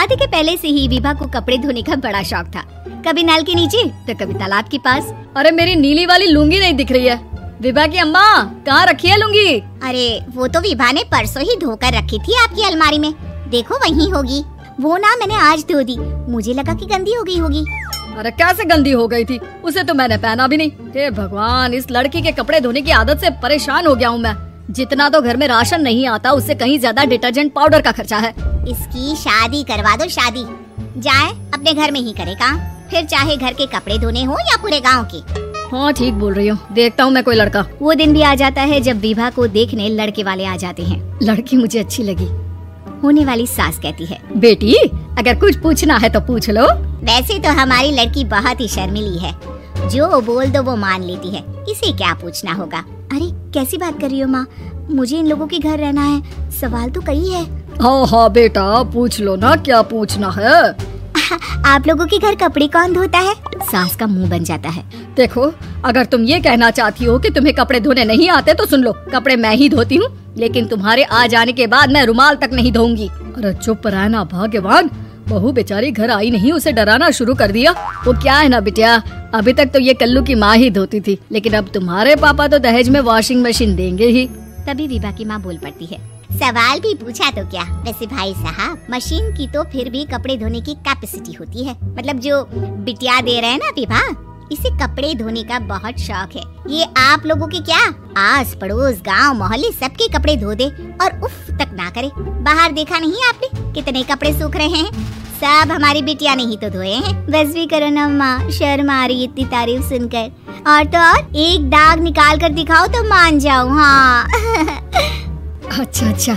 शादी के पहले से ही विभा को कपड़े धोने का बड़ा शौक था। कभी नल के नीचे तो कभी तालाब के पास। अरे मेरी नीली वाली लुंगी नहीं दिख रही है। विभा की अम्मा कहाँ रखी है लुंगी? अरे वो तो विभा ने परसों ही धोकर रखी थी आपकी अलमारी में, देखो वहीं होगी। वो ना मैंने आज धो दी, मुझे लगा कि गंदी हो गई होगी। अरे कैसे गंदी हो गई थी, उसे तो मैंने पहना भी नहीं। हे भगवान, इस लड़की के कपड़े धोने की आदत से परेशान हो गया हूँ मैं। जितना तो घर में राशन नहीं आता उससे कहीं ज्यादा डिटर्जेंट पाउडर का खर्चा है। इसकी शादी करवा दो, शादी जाए अपने घर में ही करे काम, फिर चाहे घर के कपड़े धोने हो या पूरे गांव के। हाँ ठीक बोल रही हूँ, देखता हूँ मैं कोई लड़का। वो दिन भी आ जाता है जब विभा को देखने लड़के वाले आ जाते हैं। लड़की मुझे अच्छी लगी। होने वाली सास कहती है, बेटी अगर कुछ पूछना है तो पूछ लो। वैसे तो हमारी लड़की बहुत ही शर्मीली है, जो बोल दो वो मान लेती है, इसे क्या पूछना होगा। अरे कैसी बात कर रही हो माँ, मुझे इन लोगों के घर रहना है, सवाल तो कई है। हाँ हाँ बेटा पूछ लो ना, क्या पूछना है। आप लोगों के घर कपड़े कौन धोता है? सास का मुंह बन जाता है। देखो अगर तुम ये कहना चाहती हो कि तुम्हें कपड़े धोने नहीं आते तो सुन लो, कपड़े मैं ही धोती हूँ, लेकिन तुम्हारे आ जाने के बाद मैं रुमाल तक नहीं धोऊंगी। अरे चुप रहना भाग्यवान, बहू बेचारी घर आई नहीं, उसे डराना शुरू कर दिया। वो क्या है ना बिटिया, अभी तक तो ये कल्लू की माँ ही धोती थी, लेकिन अब तुम्हारे पापा तो दहेज में वॉशिंग मशीन देंगे ही। तभी विभा की माँ बोल पड़ती है, सवाल भी पूछा तो क्या, वैसे भाई साहब मशीन की तो फिर भी कपड़े धोने की कैपेसिटी होती है, मतलब जो बिटिया दे रहे हैं ना विभा, इसे कपड़े धोने का बहुत शौक है। ये आप लोगों के क्या आस पड़ोस गांव मोहल्ले सबके कपड़े धो दे और उफ तक ना करे। बाहर देखा नहीं आपने कितने कपड़े सूख रहे हैं, सब हमारी बिटिया ने ही तो धोए हैं। बस भी करो ना माँ, शर्म आ रही इतनी तारीफ सुनकर। और तो और एक दाग निकाल कर दिखाओ तो मान जाऊँ। हाँ अच्छा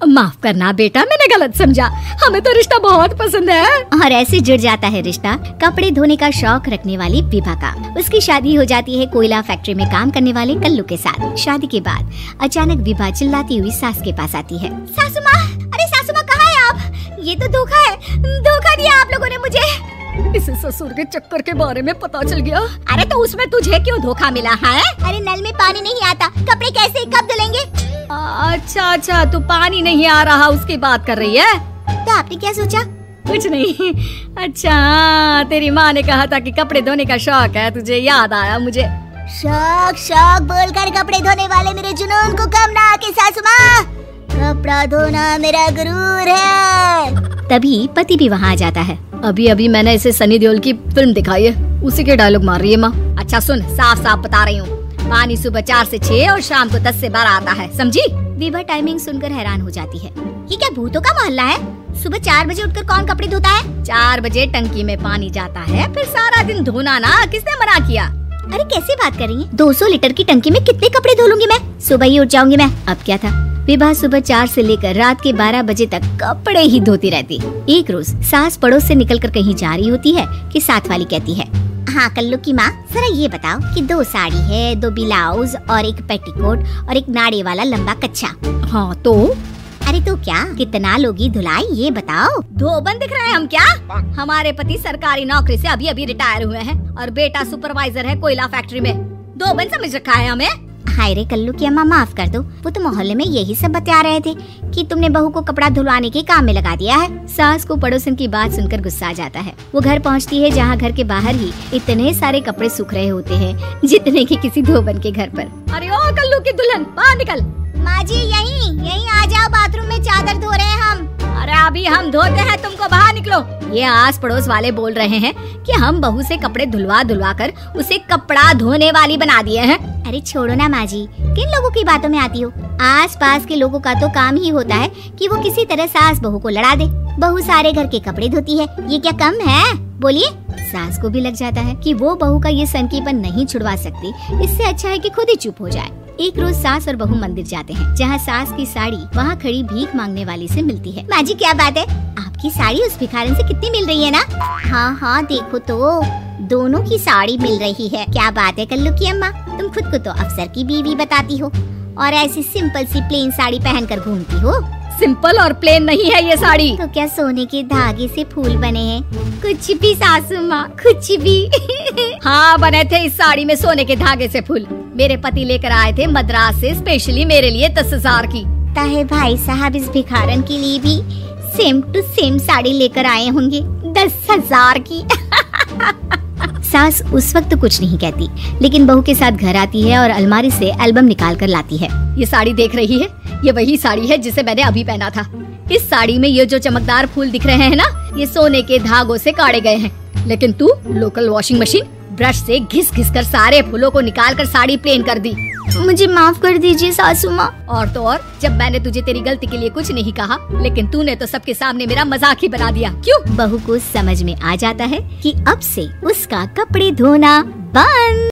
माफ करना बेटा, मैंने गलत समझा, हमें तो रिश्ता बहुत पसंद है। और ऐसे जुड़ जाता है रिश्ता कपड़े धोने का शौक रखने वाली विभा का। उसकी शादी हो जाती है कोयला फैक्ट्री में काम करने वाले कल्लू के साथ। शादी के बाद अचानक विभा चिल्लाती हुई सास के पास आती है, सासू माँ, अरे सासू माँ कहाँ है आप? ये तो धोखा है, धोखा दिया आप लोगों ने मुझे। इसे ससुर के चक्कर के बारे में पता चल गया। अरे तो उसमें तुझे क्यों धोखा मिला है? अरे नल में पानी नहीं आता, कपड़े कैसे कब धुलेंगे? अच्छा तू पानी नहीं आ रहा उसकी बात कर रही है? तो आपने क्या सोचा? कुछ नहीं। अच्छा तेरी माँ ने कहा था कि कपड़े धोने का शौक है तुझे, याद आया मुझे। शौक बोलकर कपड़े धोने वाले मेरे जुनून को कम ना आके सासू माँ, कपड़ा धोना मेरा गुरूर है। तभी पति भी वहाँ आ जाता है। अभी मैंने इसे सनी देओल की फिल्म दिखाई है, उसी के डायलॉग मार रही है माँ। अच्छा सुन, साफ बता रही हूँ, पानी सुबह 4 से 6 और शाम को 10 से 12 आता है, समझी? विभा टाइमिंग सुनकर हैरान हो जाती है, ये क्या भूतों का मोहल्ला है? सुबह 4 बजे उठकर कौन कपड़े धोता है? 4 बजे टंकी में पानी जाता है, फिर सारा दिन धोना ना, किसने मना किया? अरे कैसी बात कर रही है, 200 लीटर की टंकी में कितने कपड़े धो लूंगी मैं, सुबह ही उठ जाऊंगी मैं। अब क्या था, विभा सुबह 4 से लेकर रात के 12 बजे तक कपड़े ही धोती रहती। एक रोज सास पड़ोस से निकलकर कहीं जा रही होती है कि साथ वाली कहती है, हाँ कल्लू की माँ, जरा ये बताओ कि 2 साड़ी है, 2 ब्लाउज और एक पेटीकोट और एक नाड़े वाला लंबा कच्छा। हाँ तो? अरे तो क्या, कितना लोगी धुलाई ये बताओ। धोबन दिख रहे हैं हम क्या? हमारे पति सरकारी नौकरी से अभी रिटायर हुए हैं और बेटा सुपरवाइजर है कोयला फैक्ट्री में। धोबन समझ रखा है हमें। हाय रे कल्लू की अम्मा, माफ कर दो, वो तो मोहल्ले में यही सब बता रहे थे कि तुमने बहू को कपड़ा धुलवाने के काम में लगा दिया है। सास को पड़ोसन की बात सुनकर गुस्सा आ जाता है। वो घर पहुंचती है जहां घर के बाहर ही इतने सारे कपड़े सूख रहे होते हैं जितने कि किसी धोबन के घर पर। अरे ओ कल्लू की दुल्हन, बाहर निकल। माँ जी यहीं आ जाओ, बाथरूम में चादर धो रहे हैं हम। अरे अभी हम धोते हैं, तुमको बाहर निकलो। ये आस पड़ोस वाले बोल रहे हैं कि हम बहू से कपड़े धुलवा कर उसे कपड़ा धोने वाली बना दिए हैं। अरे छोड़ो ना माँ जी, किन लोगों की बातों में आती हो? आस पास के लोगों का तो काम ही होता है कि वो किसी तरह सास बहू को लड़ा दे। बहू सारे घर के कपड़े धोती है, ये क्या कम है? बोलिए। सास को भी लग जाता है कि वो बहू का ये सनकीपन नहीं छुड़वा सकती, इससे अच्छा है कि खुद ही चुप हो जाए। एक रोज सास और बहू मंदिर जाते हैं, जहाँ सास की साड़ी वहाँ खड़ी भीख मांगने वाली से मिलती है। माँ जी क्या बात है, आपकी साड़ी उस भिखारन से कितनी मिल रही है ना? हाँ देखो तो दोनों की साड़ी मिल रही है। क्या बात है कल्लू की अम्मा, तुम खुद को तो अफसर की बीवी बताती हो और ऐसी सिंपल सी प्लेन साड़ी पहनकर घूमती हो। सिंपल और प्लेन नहीं है ये साड़ी। तो क्या सोने के धागे से फूल बने हैं? कुछ भी सासू माँ, कुछ भी। हाँ बने थे इस साड़ी में सोने के धागे से फूल। मेरे पति लेकर आए थे मद्रास से स्पेशली मेरे लिए 10,000 की। ताहे भाई साहब इस भिखारन के लिए भी सेम टू सेम साड़ी लेकर आए होंगे 10,000 की। सास उस वक्त कुछ नहीं कहती, लेकिन बहू के साथ घर आती है और अलमारी से एल्बम निकाल कर लाती है। ये साड़ी देख रही है, ये वही साड़ी है जिसे मैंने अभी पहना था। इस साड़ी में ये जो चमकदार फूल दिख रहे हैं ना, ये सोने के धागों से काटे गए हैं। लेकिन तू लोकल वॉशिंग मशीन ब्रश से घिस घिस कर सारे फूलों को निकाल कर साड़ी प्लेन कर दी। मुझे माफ कर दीजिए सासू माँ। और तो और, जब मैंने तुझे तेरी गलती के लिए कुछ नहीं कहा, लेकिन तूने तो सबके सामने मेरा मजाक ही बना दिया। क्यों? बहू को समझ में आ जाता है कि अब से उसका कपड़े धोना बंद।